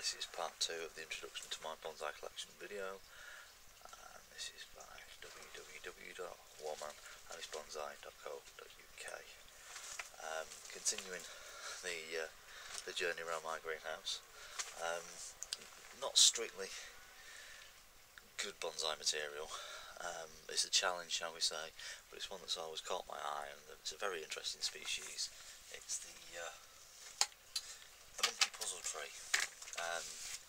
This is part 2 of the introduction to my bonsai collection video, and this is by www.warmanhandisbonsai.co.uk. Continuing the journey around my greenhouse. Not strictly good bonsai material. It's a challenge, shall we say, but it's one that's always caught my eye, and it's a very interesting species. It's the monkey puzzle tree.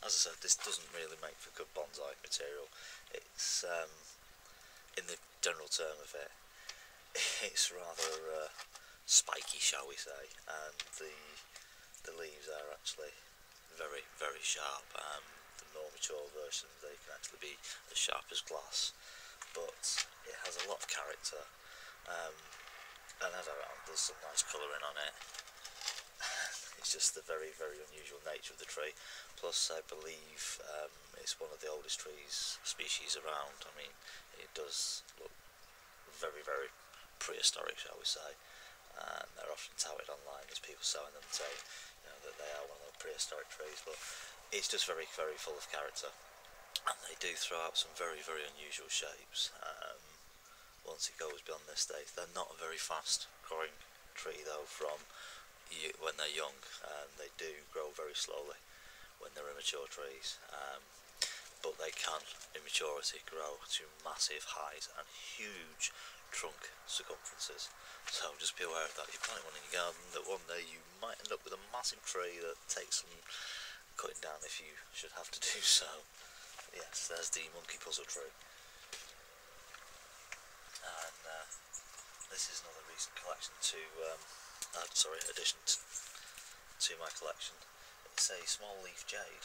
As I said, this doesn't really make for good bonsai material. It's, in the general term of it, it's rather spiky, shall we say, and the leaves are actually very, very sharp. The more mature versions, they can actually be as sharp as glass, but it has a lot of character, and I don't know, there's some nice colouring on it. It's just the very, very unusual nature of the tree. Plus, I believe it's one of the oldest trees species around. I mean, it does look very, very prehistoric, shall we say. And they're often touted online as people selling them, say, that they are one of the prehistoric trees. But it's just very, very full of character, and they do throw out some very, very unusual shapes. Once it goes beyond this stage, they're not a very fast growing tree though. From when they're young, they do grow very slowly when they're immature trees, but they can in maturity grow to massive height and huge trunk circumferences. So just be aware of that. You plant one in your garden, that one day you might end up with a massive tree that takes some cutting down if you should have to do so. Yes, there's the monkey puzzle tree. And this is another recent collection to addition to my collection. It's a small leaf jade,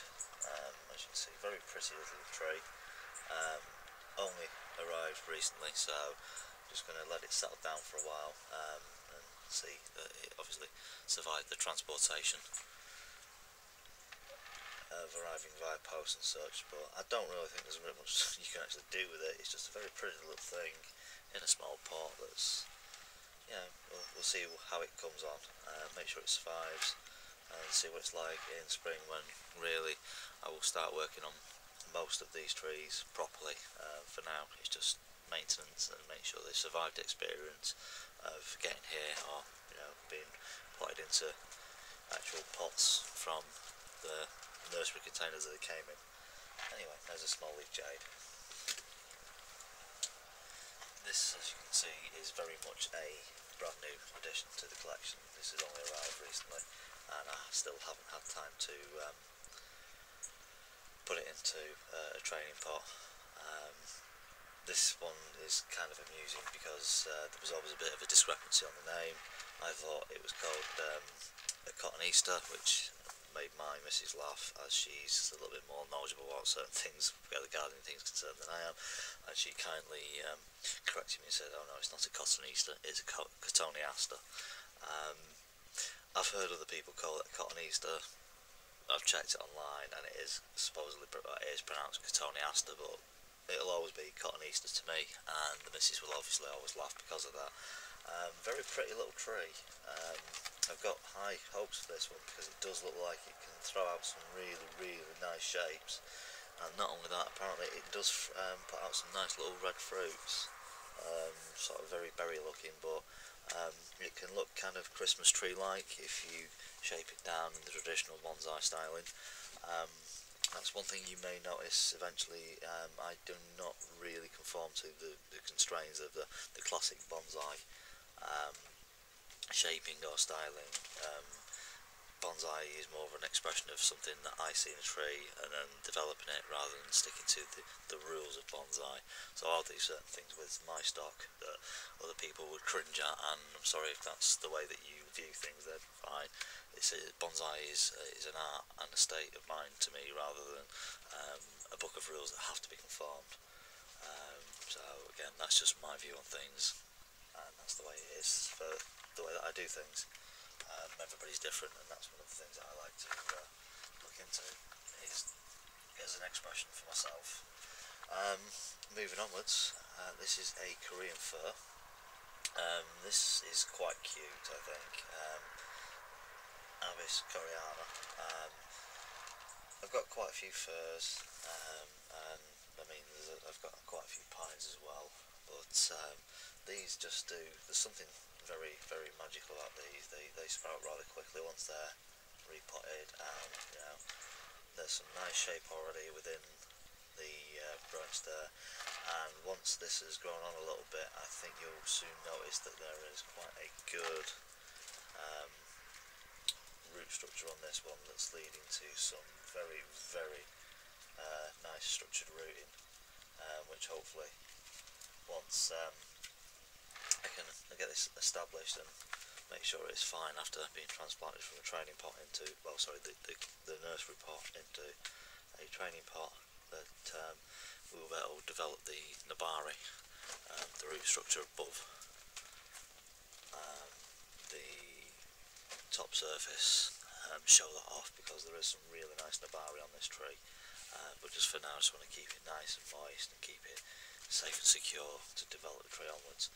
as you can see, very pretty little tree. Only arrived recently, so I'm just going to let it settle down for a while, and see that it obviously survived the transportation of arriving via post and such. But I don't really think there's very much you can actually do with it. It's just a very pretty little thing in a small pot that's, we'll see how it comes on, make sure it survives, and see what it's like in spring, when really I will start working on most of these trees properly. For now, it's just maintenance and make sure they survived the experience of getting here, or being potted into actual pots from the nursery containers that they came in. Anyway, there's a small leaf jade. This, as you can see, is very much a brand new addition to the collection. This has only arrived recently, and I still haven't had time to put it into a training pot. This one is kind of amusing because there was always a bit of a discrepancy on the name. I thought it was called a cotton Easter, which made my missus laugh, as she's a little bit more knowledgeable about certain things, where the gardening things concerned, than I am, and she kindly corrected me and said, "Oh no, it's not a cotton Easter, it's a cotoneaster." I've heard other people call it cotton Easter. I've checked it online, and it is supposedly pronounced cotoneaster, but it'll always be cotton Easter to me, and the missus will obviously always laugh because of that. Very pretty little tree. I've got high hopes for this one because it does look like it can throw out some really, really nice shapes, and not only that, apparently it does put out some nice little red fruits, sort of very berry looking, but it can look kind of Christmas tree like if you shape it down in the traditional bonsai styling. That's one thing you may notice eventually. I do not really conform to the constraints of the classic bonsai shaping or styling. Bonsai is more of an expression of something that I see in a tree and then developing it, rather than sticking to the rules of bonsai. So I'll do certain things with my stock that other people would cringe at, and I'm sorry if that's the way that you view things, then fine. Bonsai is an art and a state of mind to me, rather than a book of rules that have to be conformed. So again, that's just my view on things, and that's the way it is for the way that I do things. Everybody's different, and that's one of the things that I like to look into, is as an expression for myself. Moving onwards, this is a Korean fir. This is quite cute, I think. Avis Koreana. I've got quite a few firs, and I mean I've got quite a few pines as well, but these just do, there's something very, very magical about these. They sprout rather quickly once they're repotted, and you know, there's some nice shape already within the branch there, and once this has grown on a little bit, I think you'll soon notice that there is quite a good um, root structure on this one that's leading to some very, very nice structured rooting, which hopefully once I get this established and make sure it's fine after being transplanted from a training pot into, well sorry, the nursery pot into a training pot, that we will be able to develop the nabari, the root structure above the top surface, show that off, because there is some really nice nabari on this tree, but just for now I just want to keep it nice and moist and keep it safe and secure to develop the tree onwards.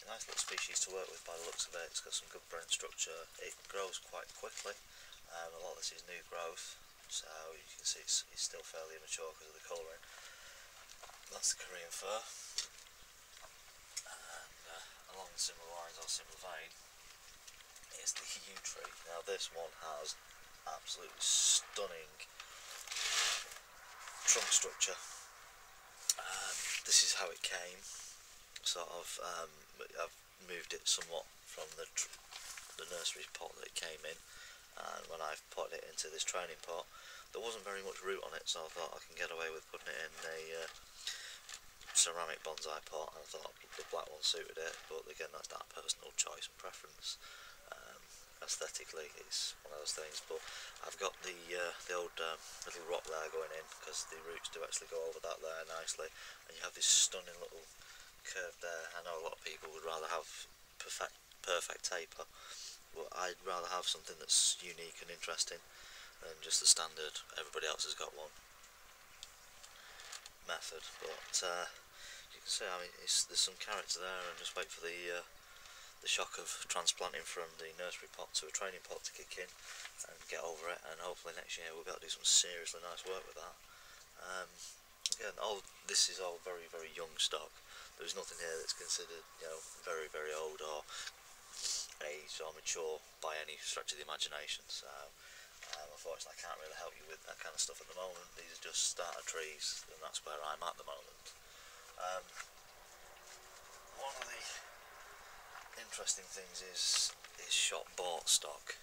A nice little species to work with by the looks of it. It's got some good branch structure, it grows quite quickly, a lot of this is new growth, so you can see it's still fairly immature because of the colouring. That's the Korean fir, and along similar lines or similar vein is the yew tree. Now this one has absolutely stunning trunk structure. This is how it came, sort of. I've moved it somewhat from the nursery pot that it came in, and when I've put it into this training pot, there wasn't very much root on it, so I thought I can get away with putting it in a ceramic bonsai pot, and I thought the black one suited it, but again that's that personal choice and preference. Aesthetically it's one of those things, but I've got the old little rock there going in, because the roots do actually go over that there nicely, and you have this stunning little curve there. I know a lot of people would rather have perfect taper, but I'd rather have something that's unique and interesting than just the standard everybody else has got one method. But you can see, I mean, there's some character there, and just wait for the shock of transplanting from the nursery pot to a training pot to kick in and get over it, and hopefully next year we'll be able to do some seriously nice work with that. Again, this is all very, very young stock. There's nothing here that's considered, you know, very, very old or aged or mature by any stretch of the imagination, so unfortunately I can't really help you with that kind of stuff at the moment. These are just starter trees, and that's where I'm at the moment. One of the interesting things is shop bought stock,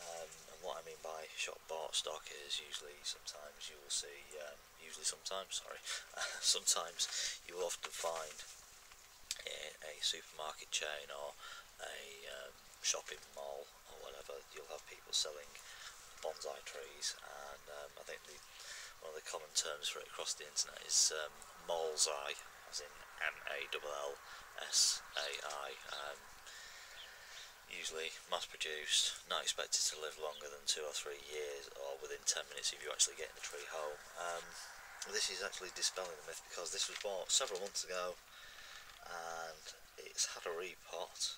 and what I mean by shop bought stock is sometimes you will see, sometimes you will often find in a supermarket chain or a shopping mall or whatever, you'll have people selling bonsai trees, and I think one of the common terms for it across the internet is Malsai, as in Mallsai. Usually mass produced, not expected to live longer than 2 or 3 years, or within 10 minutes if you actually get the tree home. This is actually dispelling the myth, because this was bought several months ago and it's had a repot,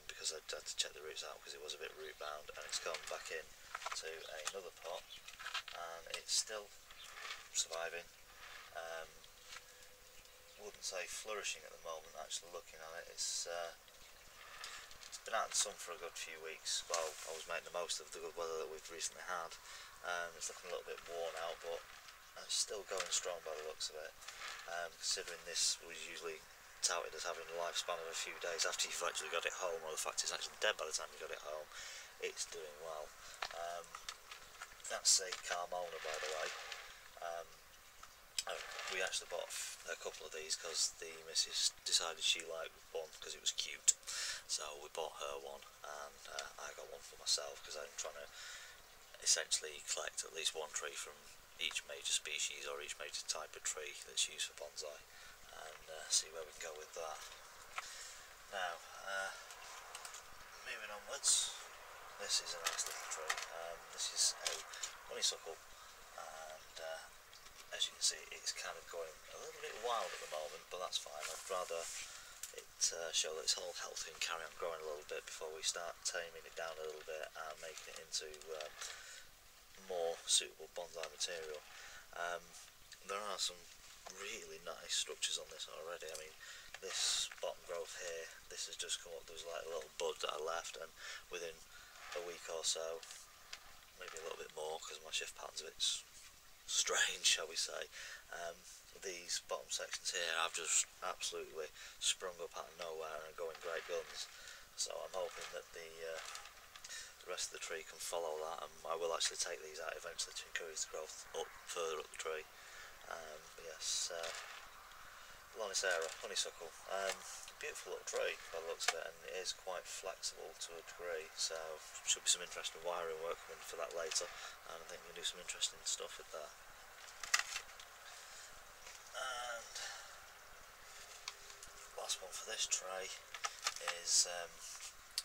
because I had to check the roots out because it was a bit root bound, and it's gone back in to another pot and it's still surviving. Wouldn't say flourishing at the moment, actually looking at it. It's been out in the sun for a good few weeks. Well, I was making the most of the good weather that we've recently had. It's looking a little bit worn out, but it's still going strong by the looks of it. Considering this was usually touted as having a lifespan of a few days after you've actually got it home, or the fact it's actually dead by the time you got it home, it's doing well. That's a Carmona, by the way. We actually bought a couple of these because the missus decided she liked one because it was cute, so we bought her one, and I got one for myself because I'm trying to essentially collect at least one tree from each major species or each major type of tree that's used for bonsai, and see where we can go with that. Now, moving onwards, this is a nice little tree. This is a honeysuckle, and as you can see, it's kind of going a little bit wild at the moment, but that's fine. I'd rather it show that it's all healthy and carry on growing a little bit before we start taming it down a little bit and making it into more suitable bonsai material. There are some really nice structures on this already. I mean, this bottom growth here, this has just come up. There was like a little bud that I left, and within a week or so, maybe a little bit more, because my shift pattern's a bit strange, shall we say. These bottom sections here have just absolutely sprung up out of nowhere and are going great guns. So I'm hoping that the rest of the tree can follow that, and I will actually take these out eventually to encourage the growth up further up the tree. But yes, Lonicera, honeysuckle, beautiful little tree by the looks of it, and it is quite flexible to a degree, so should be some interesting wiring work coming for that later, and I think we can do some interesting stuff with that. And last one for this tray is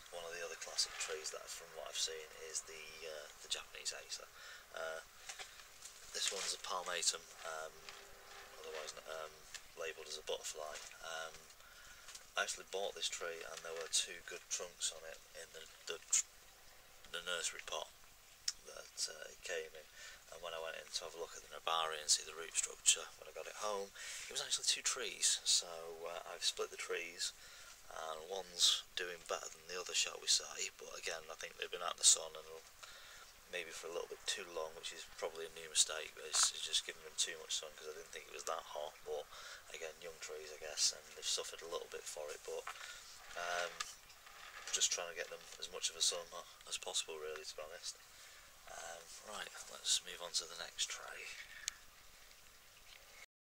one of the other classic trees that, from what I've seen, is the Japanese acer. This one's a palmatum, otherwise labelled as a butterfly. I actually bought this tree, and there were two good trunks on it in the nursery pot that it came in. And when I went in to have a look at the nabari and see the root structure, when I got it home, it was actually two trees. So I've split the trees, and one's doing better than the other, shall we say, but again, I think they've been out in the sun and maybe for a little bit too long, which is probably a new mistake, but it's just giving them too much sun, because I didn't think it was that hot. But again, young trees, I guess, and they've suffered a little bit for it, but just trying to get them as much of a sun as possible, really, to be honest. Right, let's move on to the next tray.